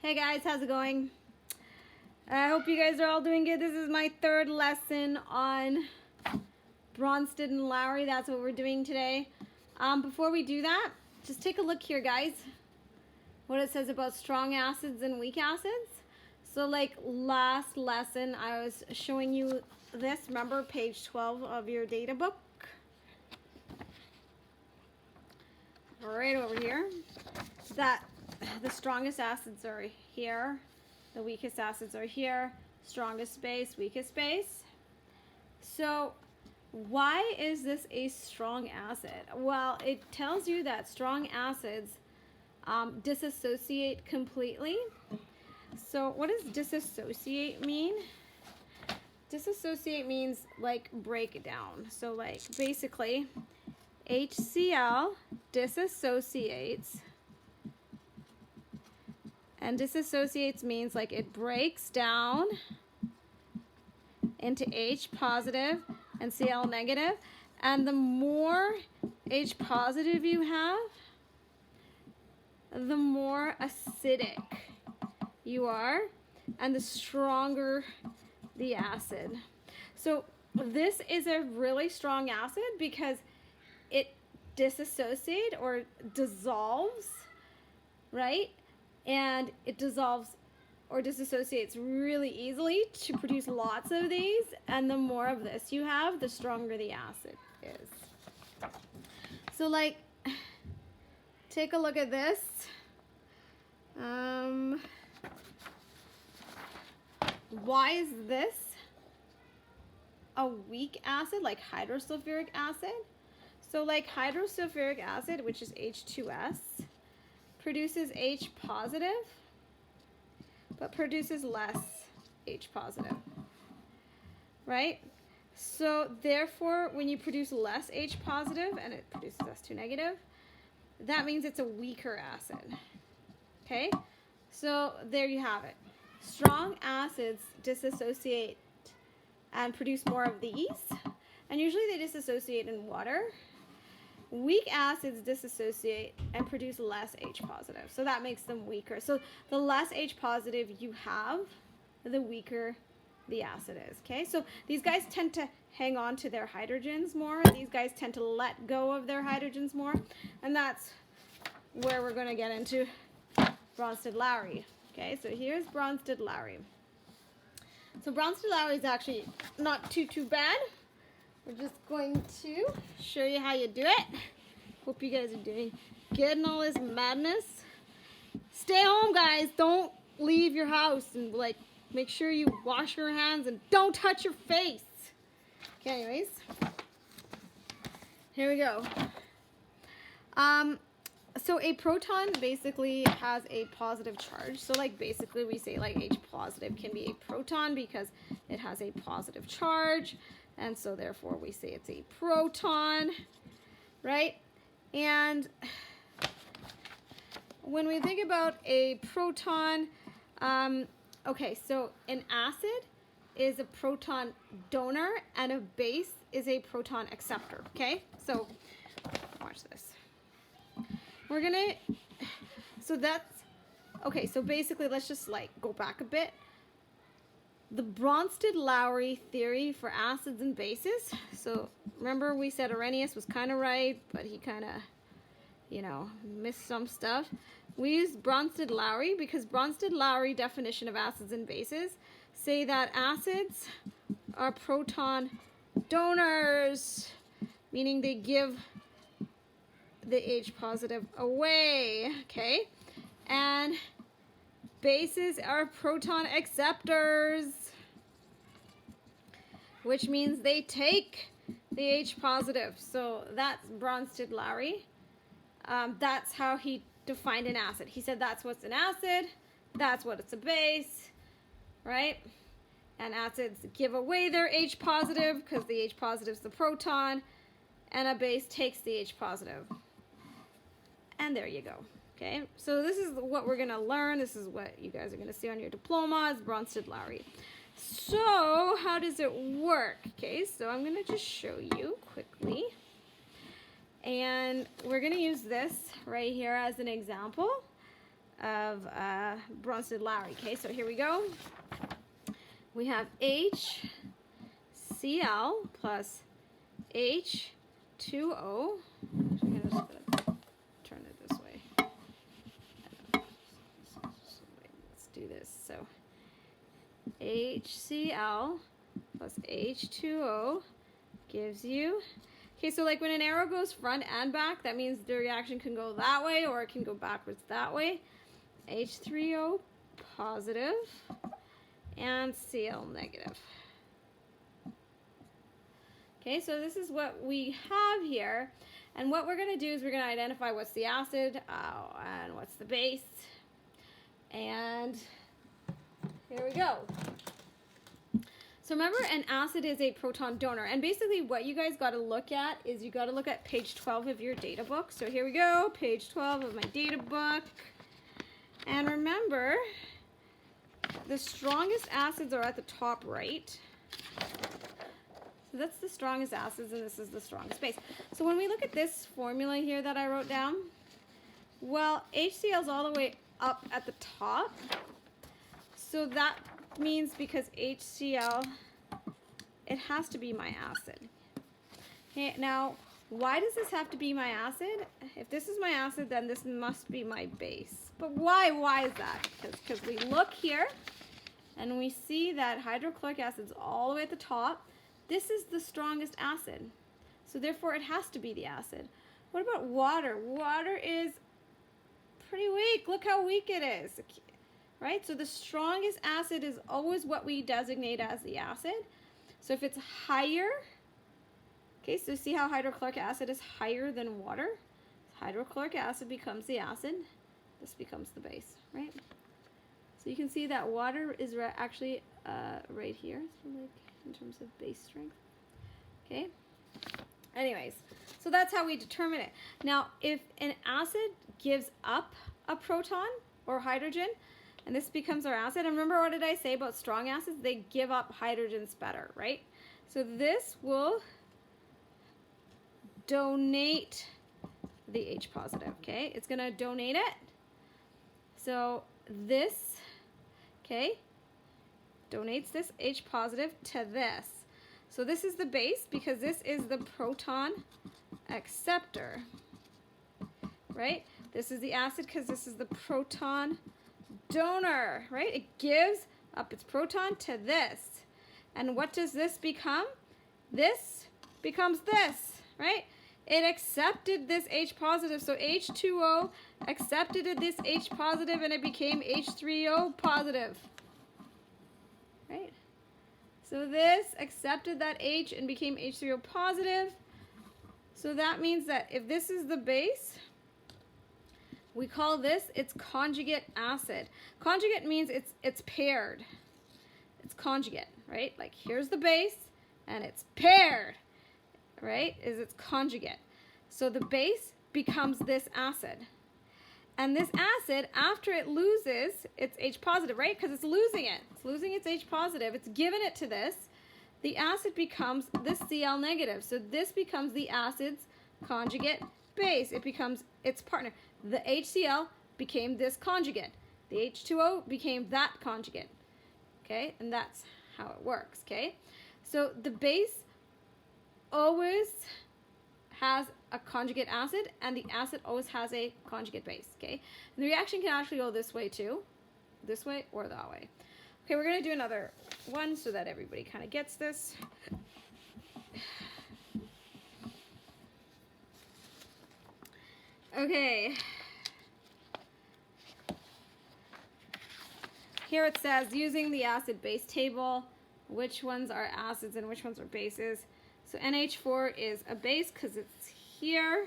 Hey guys, how's it going? I hope you guys are all doing good. This is my third lesson on Bronsted-Lowry. That's what we're doing today. Before we do that, just take a look here, guys. What it says about strong acids and weak acids. So like last lesson, I was showing you this. Remember page 12 of your data book? Right over here. That the strongest acids are here. The weakest acids are here. Strongest base, weakest base. So why is this a strong acid? Well, it tells you that strong acids disassociate completely. So what does disassociate mean? Disassociate means like break it down. So like basically HCl disassociates, and disassociates means like it breaks down into H positive and Cl negative, and the more H positive you have, the more acidic you are and the stronger the acid. So this is a really strong acid because it disassociates or dissolves, right? And it dissolves or disassociates really easily to produce lots of these, and the more of this you have, the stronger the acid is. So like, take a look at this. Why is this a weak acid, like hydrosulfuric acid? So like hydrosulfuric acid, which is H2S, produces H positive, but produces less H positive, right? So therefore, when you produce less H positive and it produces S2 negative, that means it's a weaker acid, okay? So there you have it. Strong acids disassociate and produce more of these, and usually they disassociate in water. Weak acids disassociate and produce less H positive, so that makes them weaker. So the less H positive you have, the weaker the acid is, okay? So these guys tend to hang on to their hydrogens more. These guys tend to let go of their hydrogens more, and that's where we're going to get into Bronsted-Lowry. Okay, so here's Bronsted-Lowry. So Bronsted-Lowry is actually not too bad. We're just going to show you how you do it. Hope you guys are doing good in all this madness. Stay home, guys. Don't leave your house, and like make sure you wash your hands and don't touch your face. Okay, anyways. Here we go. So a proton basically has a positive charge. So like basically we say like H positive can be a proton because it has a positive charge. And so therefore we say it's a proton, right? And when we think about a proton, okay, so an acid is a proton donor and a base is a proton acceptor, okay? So watch this. We're gonna, so that's, okay, so basically let's just like go back a bit. The Bronsted-Lowry theory for acids and bases. So remember we said Arrhenius was kind of right, but he kind of, you know, missed some stuff. We used Bronsted-Lowry because Bronsted-Lowry definition of acids and bases say that acids are proton donors, meaning they give the H positive away, okay? And bases are proton acceptors, which means they take the H positive. So that's Bronsted-Lowry. That's how he defined an acid. He said that's what's an acid, that's what it's a base, right? And acids give away their H positive because the H positive is the proton, and a base takes the H positive. And there you go. Okay, so this is what we're going to learn. This is what you guys are going to see on your diploma is Bronsted-Lowry. So how does it work? Okay, so I'm going to just show you quickly. And we're going to use this right here as an example. Bronsted-Lowry. Okay, so here we go. We have HCl plus H2O. I'm just gonna turn it this way. Let's do this. So HCl plus H2O gives you, okay, so like when an arrow goes front and back, that means the reaction can go that way or it can go backwards that way. H3O positive and Cl negative. Okay, so this is what we have here. And what we're going to do is we're going to identify what's the acid and what's the base. And here we go. So remember, an acid is a proton donor. And basically what you guys got to look at is you got to look at page 12 of your data book. So here we go, page 12 of my data book. And remember, the strongest acids are at the top right. So that's the strongest acids, and this is the strongest base. So when we look at this formula here that I wrote down, well, HCl is all the way up at the top. So that means because HCl, it has to be my acid. Okay, now, why does this have to be my acid? If this is my acid, then this must be my base. But why? Why is that? Because we look here, and we see that hydrochloric acid is all the way at the top. This is the strongest acid. So therefore, it has to be the acid. What about water? Water is pretty weak. Look how weak it is. Right? So the strongest acid is always what we designate as the acid. So if it's higher, okay, so see how hydrochloric acid is higher than water? Hydrochloric acid becomes the acid. This becomes the base, right? So you can see that water is actually right here, so like in terms of base strength. Okay? Anyways, so that's how we determine it. Now, if an acid gives up a proton or hydrogen, and this becomes our acid, and remember what did I say about strong acids? They give up hydrogens better, right? So this will donate the H positive, okay? It's going to donate it. So this, okay, donates this H positive to this. So this is the base because this is the proton acceptor, right? This is the acid because this is the proton donor, right? It gives up its proton to this. And what does this become? This becomes this, right? It accepted this H positive, so H2O accepted this H positive and it became H3O positive, right? So this accepted that H and became H3O positive. So that means that if this is the base, we call this its conjugate acid. Conjugate means it's paired. It's conjugate, right? Like here's the base and it's paired, right? Is its conjugate. So the base becomes this acid. And this acid, after it loses its H positive, right? Because it's losing it. It's losing its H positive. It's given it to this. The acid becomes this Cl negative. So this becomes the acid's conjugate base. It becomes its partner. The HCl became this conjugate. The H2O became that conjugate. Okay? And that's how it works. Okay? So the base always has a conjugate acid, and the acid always has a conjugate base, okay? And the reaction can actually go this way too, this way or that way. Okay, we're going to do another one so that everybody kind of gets this. Okay. Here it says, using the acid-base table, which ones are acids and which ones are bases. So NH4 is a base because it's here.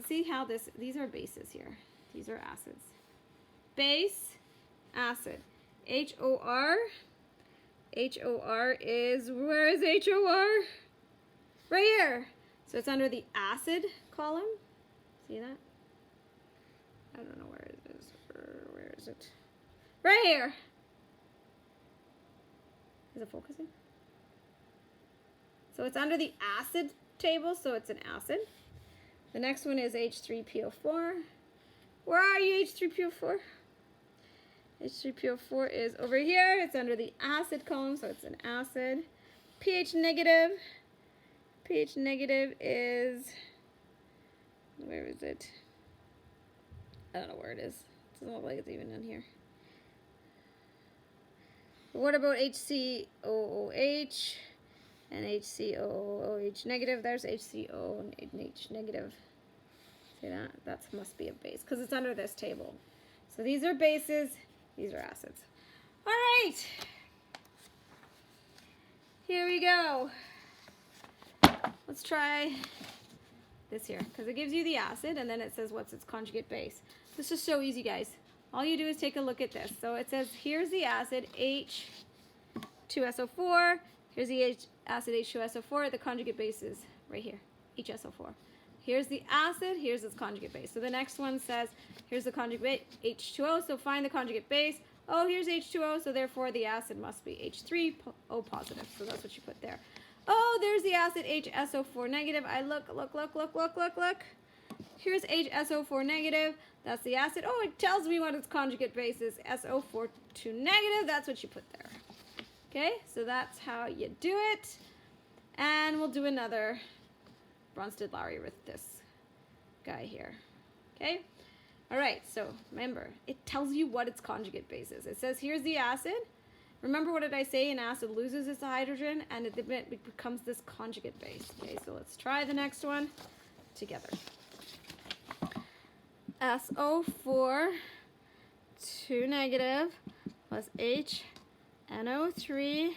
See how these are bases here. These are acids. Base, acid. HOR. HOR is, where is HOR? Right here. So it's under the acid column. See that? I don't know where it is. Where is it? Right here. Is it focusing? So it's under the acid table, so it's an acid. The next one is H3PO4. Where are you, H3PO4? H3PO4 is over here. It's under the acid column, so it's an acid. pH negative. pH negative is, where is it? I don't know where it is. It doesn't look like it's even in here. What about HCOOH and HCOOH negative? There's HCO and H negative. See that? That must be a base because it's under this table. So these are bases, these are acids. All right. Here we go. Let's try this here because it gives you the acid and then it says what's its conjugate base. This is so easy, guys. All you do is take a look at this. So it says here's the acid H2SO4. Here's the acid H2SO4. The conjugate base is right here, HSO4. Here's the acid. Here's its conjugate base. So the next one says here's the conjugate H2O. So find the conjugate base. Oh, here's H2O. So therefore the acid must be H3O positive. So that's what you put there. Oh, there's the acid HSO4 negative. I look. Here's HSO4 negative. That's the acid. Oh, it tells me what its conjugate base is. SO4 negative. That's what you put there. Okay, so that's how you do it. And we'll do another Bronsted-Lowry with this guy here. Okay? All right, so remember, it tells you what its conjugate base is. It says here's the acid. Remember what did I say? An acid loses its hydrogen and it becomes this conjugate base. Okay, so let's try the next one together. SO4 negative plus HNO3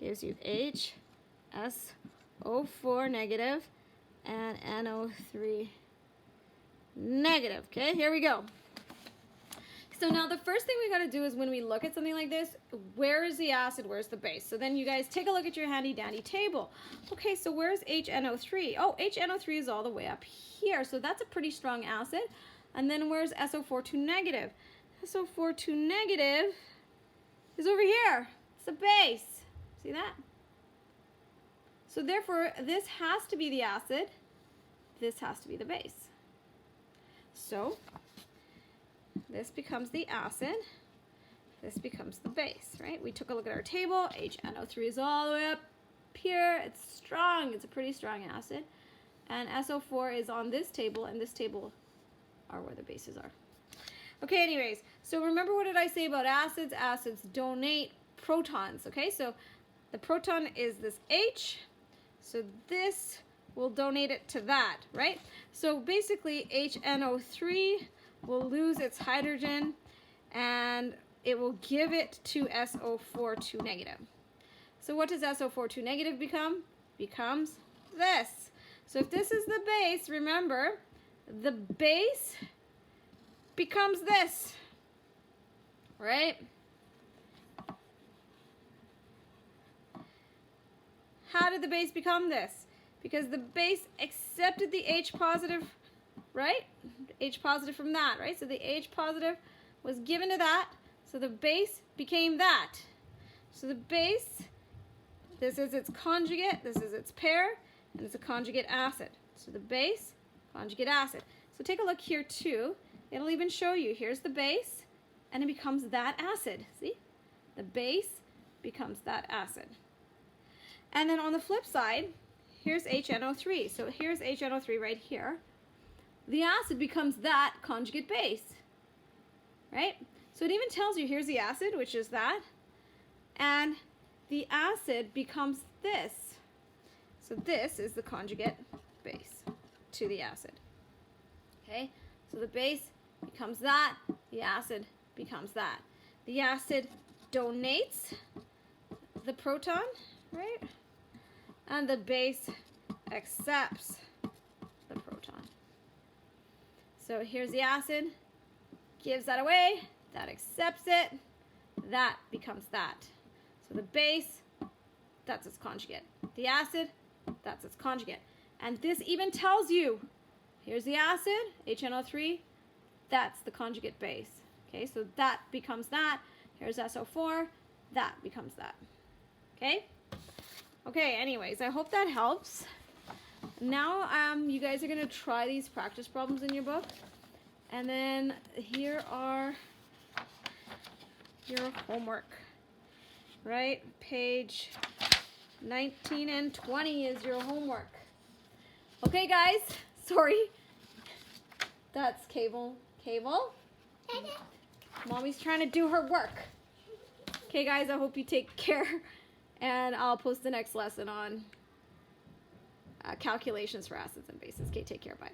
gives you HSO4 negative and NO3 negative. Okay, here we go. So now the first thing we got to do is when we look at something like this, where is the acid, where's the base? So then you guys take a look at your handy dandy table. Okay, so where's HNO3? Oh, HNO3 is all the way up here, so that's a pretty strong acid. And then where's SO4 negative? SO4 negative is over here. It's the base. See that? So therefore, this has to be the acid. This has to be the base. So this becomes the acid. This becomes the base, right? We took a look at our table. HNO3 is all the way up here. It's strong. It's a pretty strong acid. And SO4 is on this table, and this table are where the bases are. Okay, anyways, so remember what did I say about acids? Acids donate protons, okay? So the proton is this H, so this will donate it to that, right? So basically HNO3 will lose its hydrogen and it will give it to SO4 negative. So what does SO4 negative become? Becomes this. So if this is the base, remember, the base becomes this, right? How did the base become this? Because the base accepted the H positive, right? H positive from that, right? So the H positive was given to that, so the base became that. So the base, this is its conjugate, this is its pair, and it's a conjugate acid. So the base, conjugate acid. So take a look here too. It'll even show you, here's the base, and it becomes that acid. See? The base becomes that acid. And then on the flip side, here's HNO3. So here's HNO3 right here. The acid becomes that conjugate base, right? So it even tells you here's the acid, which is that, and the acid becomes this. So this is the conjugate base to the acid. Okay, so the base becomes that, the acid becomes that. The acid donates the proton, right? And the base accepts the proton. So here's the acid, gives that away, that accepts it, that becomes that. So the base, that's its conjugate. The acid, that's its conjugate. And this even tells you, here's the acid, HNO3, that's the conjugate base. Okay, so that becomes that. Here's SO4, that becomes that. Okay? Okay, anyways, I hope that helps. Now you guys are going to try these practice problems in your book. And then here are your homework, right? Page 19 and 20 is your homework. Okay, guys, sorry. That's Cable. Cable? Mommy's trying to do her work. Okay, guys, I hope you take care, and I'll post the next lesson on calculations for acids and bases. Okay, take care, bye.